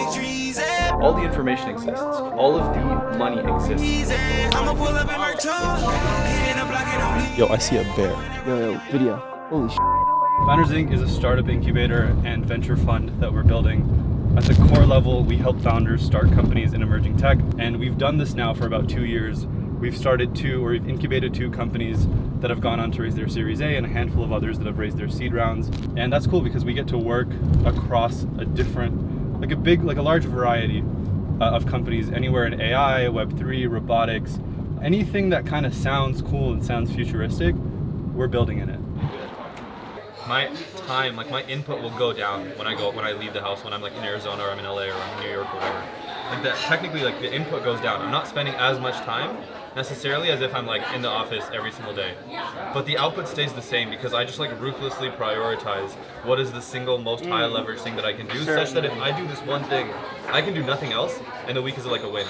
All the information exists. All of the money exists. Yo, I see a bear. Yo, video. Holy sh**. Founders Inc. is a startup incubator and venture fund that we're building. At the core level, we help founders start companies in emerging tech, and we've done this now for about 2 years. We've incubated 2 companies that have gone on to raise their Series A and a handful of others that have raised their seed rounds. And that's cool because we get to work across a large variety of companies, anywhere in AI, Web3, robotics, anything that kind of sounds cool and sounds futuristic, we're building in it. My time, like my input will go down when I leave the house, when I'm like in Arizona or I'm in LA or I'm in New York or whatever. Like that, technically, like the input goes down. I'm not spending as much time necessarily as if I'm like in the office every single day. But the output stays the same because I just like ruthlessly prioritize what is the single most high leverage thing that I can do, such that if I do this one thing, I can do nothing else, and the week is like a win.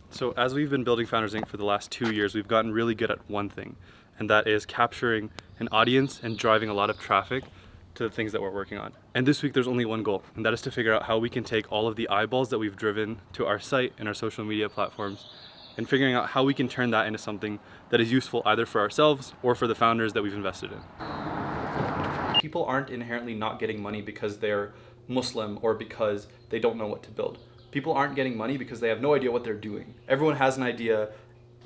So as we've been building Founders Inc. for the last 2 years, we've gotten really good at one thing, and that is capturing an audience and driving a lot of traffic to the things that we're working on. And this week there's only one goal, and that is to figure out how we can take all of the eyeballs that we've driven to our site and our social media platforms and figuring out how we can turn that into something that is useful either for ourselves or for the founders that we've invested in. People aren't inherently not getting money because they're Muslim or because they don't know what to build. People aren't getting money because they have no idea what they're doing. Everyone has an idea.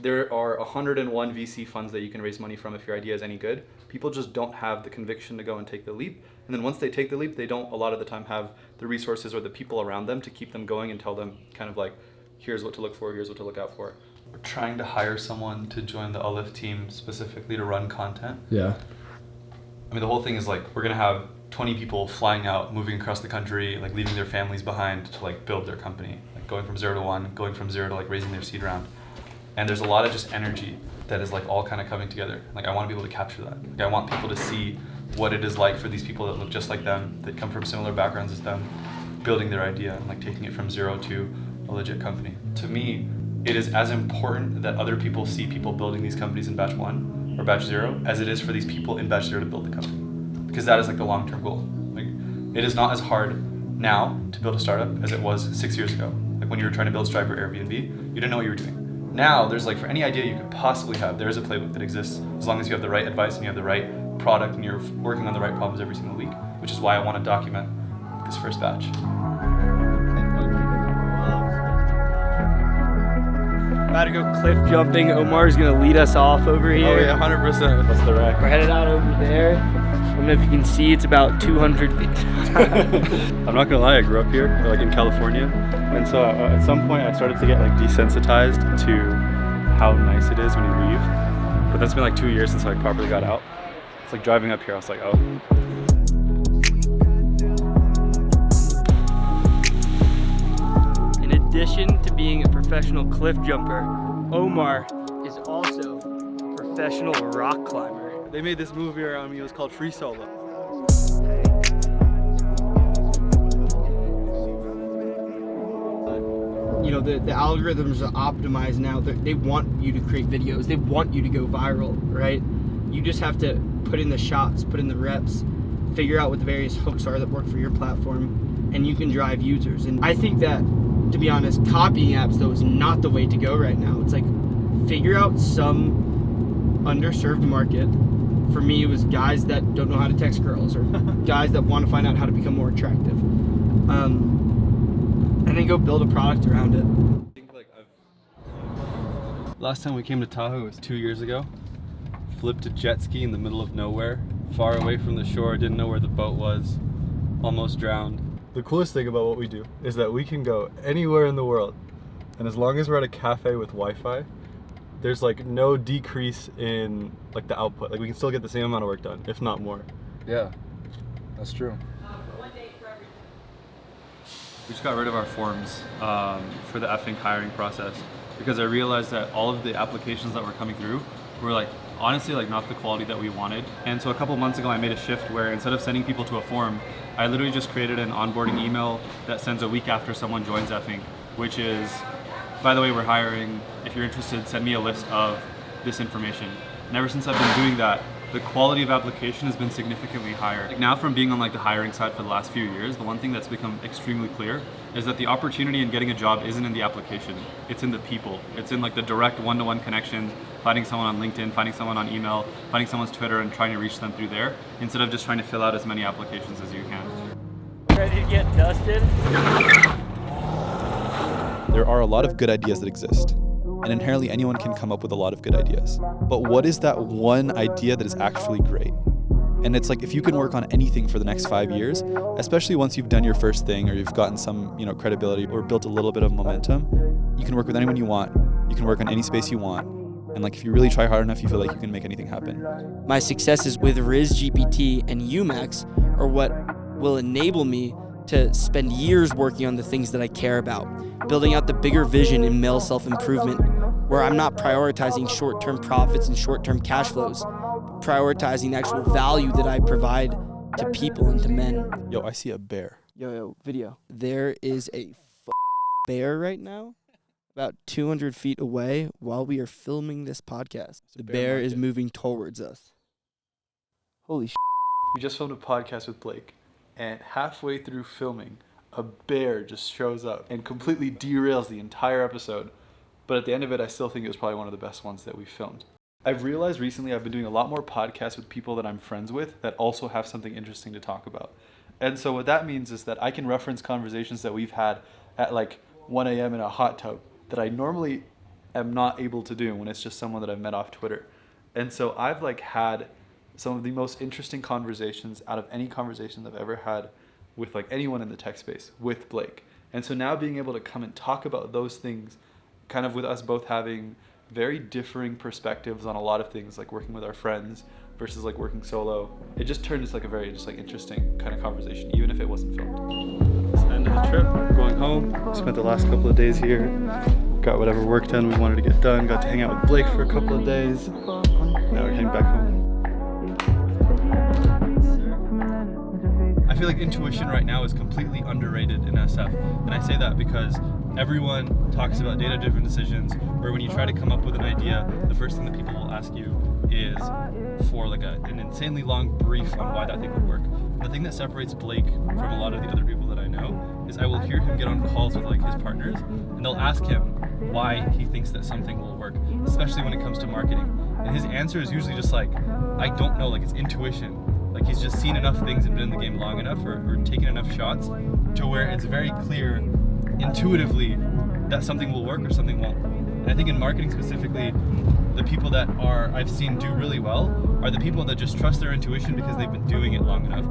There are 101 VC funds that you can raise money from if your idea is any good. People just don't have the conviction to go and take the leap. And then once they take the leap, they don't a lot of the time have the resources or the people around them to keep them going and tell them kind of like, here's what to look for, here's what to look out for. We're trying to hire someone to join the Alif team specifically to run content. Yeah. I mean, the whole thing is like, we're gonna have 20 people flying out, moving across the country, like leaving their families behind to like build their company, like going from 0 to 1, going from 0 to like raising their seed round. And there's a lot of just energy that is like all kind of coming together. Like I want to be able to capture that. Like I want people to see what it is like for these people that look just like them, that come from similar backgrounds as them, building their idea and like taking it from 0 to a legit company. To me, it is as important that other people see people building these companies in batch 1 or batch 0 as it is for these people in batch 0 to build the company. Because that is like the long-term goal. Like it is not as hard now to build a startup as it was 6 years ago. Like when you were trying to build Stripe or Airbnb, you didn't know what you were doing. Now there's like for any idea you could possibly have, there is a playbook that exists as long as you have the right advice and you have the right product and you're working on the right problems every single week, which is why I want to document this first batch. About to go cliff jumping. Omar's gonna lead us off over here. Oh yeah, 100%. That's the rack. We're headed out over there. I don't know if you can see, it's about 200 feet. I'm not gonna lie, I grew up here, like in California, and so at some point I started to get like desensitized to how nice it is when you leave. But that's been like 2 years since I like, properly got out. It's like driving up here, I was like, oh. In addition to being a professional cliff jumper, Omar is also a professional rock climber. They made this movie around me, it was called Free Solo. You know, the algorithms are optimized now. They want you to create videos. They want you to go viral, right? You just have to put in the shots, put in the reps, figure out what the various hooks are that work for your platform, and you can drive users. And I think that, to be honest, copying apps, though, is not the way to go right now. It's like, figure out some underserved market. For me, it was guys that don't know how to text girls or guys that want to find out how to become more attractive. And then go build a product around it. Last time we came to Tahoe was 2 years ago. Flipped a jet ski in the middle of nowhere, far away from the shore, didn't know where the boat was, almost drowned. The coolest thing about what we do is that we can go anywhere in the world, and as long as we're at a cafe with Wi-Fi, there's like no decrease in like the output. Like we can still get the same amount of work done, if not more. Yeah, that's true. We just got rid of our forms for the effing hiring process because I realized that all of the applications that were coming through were like honestly like not the quality that we wanted. And so a couple months ago I made a shift where instead of sending people to a form, I literally just created an onboarding email that sends a week after someone joins effing, which is, by the way, we're hiring. If you're interested, send me a list of this information. And ever since I've been doing that, the quality of application has been significantly higher. Like now from being on like the hiring side for the last few years, the one thing that's become extremely clear is that the opportunity in getting a job isn't in the application, it's in the people. It's in like the direct one-to-one connection, finding someone on LinkedIn, finding someone on email, finding someone's Twitter and trying to reach them through there, instead of just trying to fill out as many applications as you can. Ready to get dusted? There are a lot of good ideas that exist, and inherently anyone can come up with a lot of good ideas. But what is that one idea that is actually great? And it's like, if you can work on anything for the next 5 years, especially once you've done your first thing or you've gotten some, credibility or built a little bit of momentum, you can work with anyone you want. You can work on any space you want. And like, if you really try hard enough, you feel like you can make anything happen. My successes with RIS-GPT and UMAX are what will enable me to spend years working on the things that I care about, building out the bigger vision in male self-improvement, where I'm not prioritizing short-term profits and short-term cash flows, prioritizing the actual value that I provide to people and to men. Yo, I see a bear. Yo, video. There is a bear right now, about 200 feet away while we are filming this podcast. The bear is moving towards us. Holy shit. We just filmed a podcast with Blake, and halfway through filming, a bear just shows up and completely derails the entire episode. But at the end of it, I still think it was probably one of the best ones that we filmed. I've realized recently I've been doing a lot more podcasts with people that I'm friends with that also have something interesting to talk about. And so what that means is that I can reference conversations that we've had at like 1 a.m. in a hot tub that I normally am not able to do when it's just someone that I've met off Twitter. And so I've like had some of the most interesting conversations out of any conversations I've ever had with like anyone in the tech space with Blake. And so now being able to come and talk about those things, kind of with us both having very differing perspectives on a lot of things, like working with our friends versus like working solo, it just turned into like a very just like interesting kind of conversation, even if it wasn't filmed. It's the end of the trip. We're going home. Spent the last couple of days here. Got whatever work done we wanted to get done. Got to hang out with Blake for a couple of days. Now we're heading back home. I feel like intuition right now is completely underrated in SF. And I say that because everyone talks about data-driven decisions, where when you try to come up with an idea, the first thing that people will ask you is for like an insanely long brief on why that thing would work. The thing that separates Blake from a lot of the other people that I know is I will hear him get on calls with like his partners, and they'll ask him why he thinks that something will work, especially when it comes to marketing. And his answer is usually just like, I don't know, like it's intuition. Like he's just seen enough things and been in the game long enough or taken enough shots to where it's very clear intuitively that something will work or something won't. And I think in marketing specifically, the people that I've seen do really well are the people that just trust their intuition because they've been doing it long enough.